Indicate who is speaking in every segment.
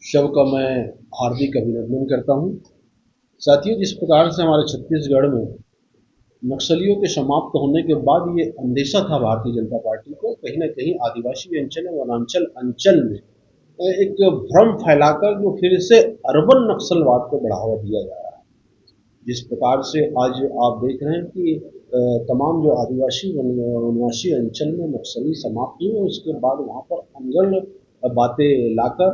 Speaker 1: शव का मैं हार्दिक अभिनंदन करता हूं। साथियों, जिस प्रकार से हमारे छत्तीसगढ़ में नक्सलियों के समाप्त होने के बाद ये अंदेशा था भारतीय जनता पार्टी को, कहीं न कहीं आदिवासी अंचल और वनांचल अंचल में एक भ्रम फैलाकर जो फिर से अर्बन नक्सलवाद को बढ़ावा दिया जा रहा है। जिस प्रकार से आज आप देख रहे हैं कि तमाम जो आदिवासी वनवासी अंचल में नक्सली समाप्त हुए, उसके बाद वहाँ पर अंगल बातें लाकर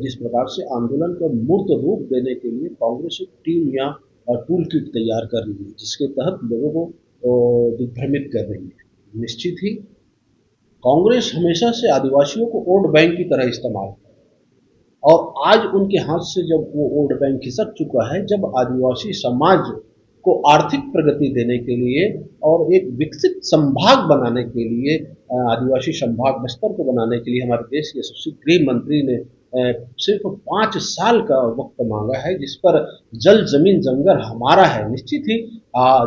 Speaker 1: जिस प्रकार से आंदोलन को मूर्त रूप देने के लिए कांग्रेस एक टीम या टूल किट तैयार कर रही है, जिसके तहत लोगों को दिग्भ्रमित कर रही है। निश्चित ही कांग्रेस हमेशा से आदिवासियों को वोट बैंक की तरह इस्तेमाल कर, और आज उनके हाथ से जब वो वोट बैंक खिसक चुका है, जब आदिवासी समाज को आर्थिक प्रगति देने के लिए और एक विकसित संभाग बनाने के लिए, आदिवासी संभाग बस्तर को बनाने के लिए हमारे देश के यशस्वी गृह मंत्री ने सिर्फ 5 साल का वक्त मांगा है, जिस पर जल जमीन जंगल हमारा है। निश्चित ही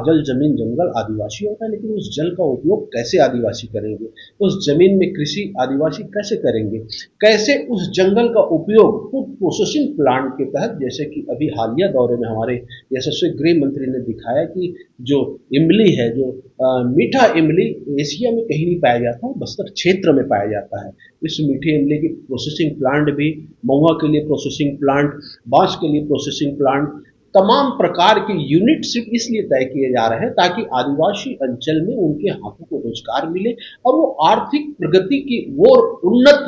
Speaker 1: जल जमीन जंगल आदिवासियों का है, लेकिन उस जल का उपयोग कैसे आदिवासी करेंगे, उस जमीन में कृषि आदिवासी कैसे करेंगे, कैसे उस जंगल का उपयोग फूड प्रोसेसिंग प्लांट के तहत, जैसे कि अभी हालिया दौरे में हमारे यशस्वी गृह मंत्री ने दिखाया कि जो इमली है, जो मीठा इमली एशिया में कहीं नहीं पाया जाता, बस्तर क्षेत्र में पाया जाता है। इस मीठे इमली की प्रोसेसिंग प्लांट भी, महुआ के लिए प्रोसेसिंग प्लांट, बांस के लिए प्रोसेसिंग प्लांट, तमाम प्रकार के यूनिट सिर्फ इसलिए तय किए जा रहे हैं ताकि आदिवासी अंचल में उनके हाथों को रोजगार मिले और वो आर्थिक प्रगति की ओर उन्नत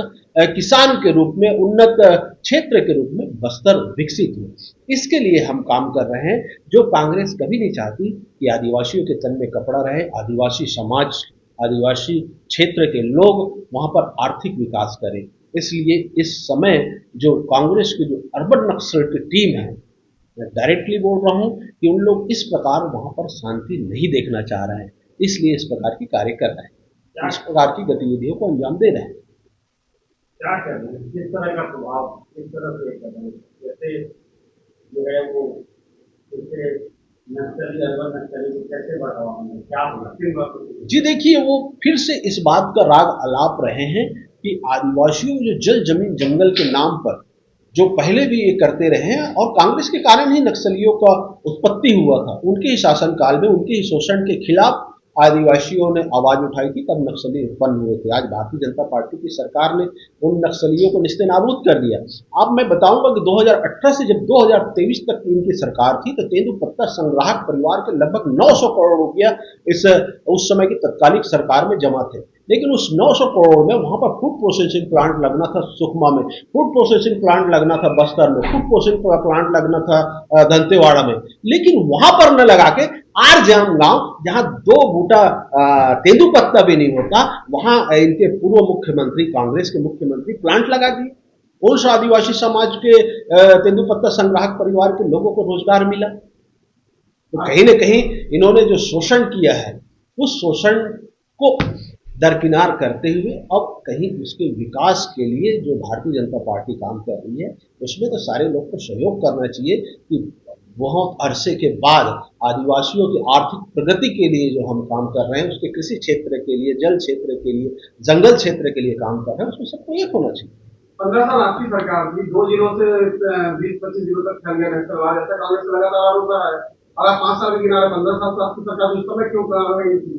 Speaker 1: किसान के रूप में, उन्नत क्षेत्र के रूप में बस्तर विकसित हो। इसके लिए हम काम कर रहे हैं। जो कांग्रेस कभी नहीं चाहती कि आदिवासियों के तन में कपड़ा रहे, आदिवासी समाज, आदिवासी क्षेत्र के लोग वहां पर आर्थिक विकास करें। इसलिए इस समय जो कांग्रेस की जो अर्बन नक्सल की टीम है, मैं डायरेक्टली बोल रहा हूं कि उन लोग इस प्रकार वहां पर शांति नहीं देखना चाह रहे हैं, इसलिए इस प्रकार की कार्य कर रहे हैं, इस प्रकार की गतिविधियों को अंजाम दे रहे हैं।
Speaker 2: क्या कर रहे हैं, किस तरह का प्रभाव, किस तरह से कर रहे हैं, जैसे जो है वो जैसे नक्सली अर्बन नक्सली को कैसे बढ़ावा मिले, क्या होगा, किन बातों को?
Speaker 1: जी देखिए, वो फिर से इस बात का राग अलाप रहे हैं कि आदिवासियों जो जल जमीन जंगल के नाम पर जो पहले भी ये करते रहे हैं, और कांग्रेस के कारण ही नक्सलियों का उत्पत्ति हुआ था। उनके ही शासनकाल में, उनके ही शोषण के खिलाफ आदिवासियों ने आवाज उठाई थी, तब नक्सली उत्पन्न हुए थे। आज भारतीय जनता पार्टी की सरकार ने उन नक्सलियों को निस्तेनाबूद कर दिया। अब मैं बताऊंगा कि 2018 से जब 2023 तक इनकी सरकार थी, तो तेंदुपत्ता संग्राहक परिवार के लगभग 900 करोड़ रुपया इस उस समय की तत्कालिक सरकार में जमा थे। लेकिन उस 900 करोड़ में वहां पर फूड प्रोसेसिंग प्लांट लगना था सुकमा में, फूड प्रोसेसिंग प्लांट लगना था बस्तर में, फूड प्रोसेसिंग प्लांट लगना था दंतेवाड़ा में, लेकिन वहां पर न लगा के आरजाम गांव, जहां 2 बूटा तेंदुपत्ता भी नहीं होता, वहां इनके पूर्व मुख्यमंत्री, कांग्रेस के मुख्यमंत्री प्लांट लगा दिए। उस आदिवासी समाज के तेंदुपत्ता संग्राहक परिवार के लोगों को रोजगार मिला। तो कहीं न कहीं इन्होंने जो शोषण किया है, उस शोषण को दरकिनार करते हुए अब कहीं उसके विकास के लिए जो भारतीय जनता पार्टी काम कर रही है, उसमें तो सारे लोग को सहयोग करना चाहिए कि बहुत अरसे के बाद आदिवासियों की आर्थिक प्रगति के लिए जो हम काम कर रहे हैं, उसके कृषि क्षेत्र के लिए, जल क्षेत्र के लिए, जंगल क्षेत्र के लिए काम कर रहे हैं, उसमें सबको एक होना चाहिए।
Speaker 2: 15 साल आपकी सरकार थी, 2 जिलों से 20-25 जिलों तक फैल गया नक्सलवाद, ऐसा कांग्रेस लगातार आरोप रहा है। अगर 5 साल के किनारे 15 साल से आपकी सरकार उस समय क्यों कर रही थी?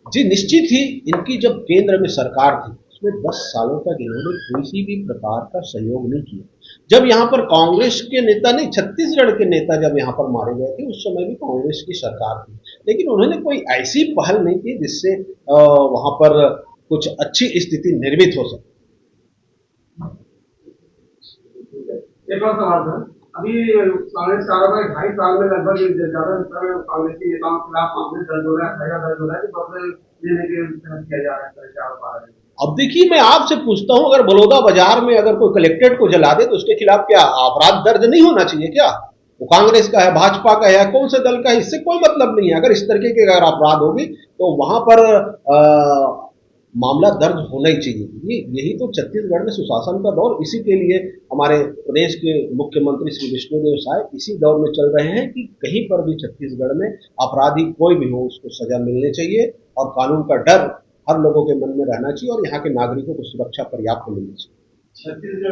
Speaker 1: जी निश्चित ही इनकी जब केंद्र में सरकार थी, उसमें 10 सालों तक इन्होंने किसी भी प्रकार का सहयोग नहीं किया। जब यहाँ पर कांग्रेस के नेता नहीं, छत्तीसगढ़ के नेता जब यहाँ पर मारे गए थे, उस समय भी कांग्रेस की सरकार थी, लेकिन उन्होंने कोई ऐसी पहल नहीं की जिससे वहां पर कुछ अच्छी स्थिति निर्मित हो सके।
Speaker 2: एक और सवाल था, अभी कांग्रेस कारोबार 2.5 साल में लगभग ज्यादा कांग्रेस के नेताओं के खिलाफ मामले दर्ज हो रहा है, दर्ज हो रहा है कि बदले लेने के किया जा रहा है।
Speaker 1: अब देखिए, मैं आपसे पूछता हूं, अगर बलौदा बाजार में अगर कोई कलेक्ट्रेट को जला दे तो उसके खिलाफ क्या अपराध दर्ज नहीं होना चाहिए क्या? वो कांग्रेस का है, भाजपा का है, कौन से दल का है, इससे कोई मतलब नहीं है। अगर इस तरीके के अगर अपराध होगी तो वहां पर मामला दर्ज होना ही चाहिए। यही तो छत्तीसगढ़ में सुशासन का दौर, इसी के लिए हमारे प्रदेश के मुख्यमंत्री श्री विष्णुदेव साय इसी दौर में चल रहे हैं कि कहीं पर भी छत्तीसगढ़ में अपराधी कोई भी हो, उसको सजा मिलनी चाहिए और कानून का डर हर लोगों के मन में रहना चाहिए और यहाँ के नागरिकों को सुरक्षा पर्याप्त मिलनी चाहिए।
Speaker 2: छत्तीसगढ़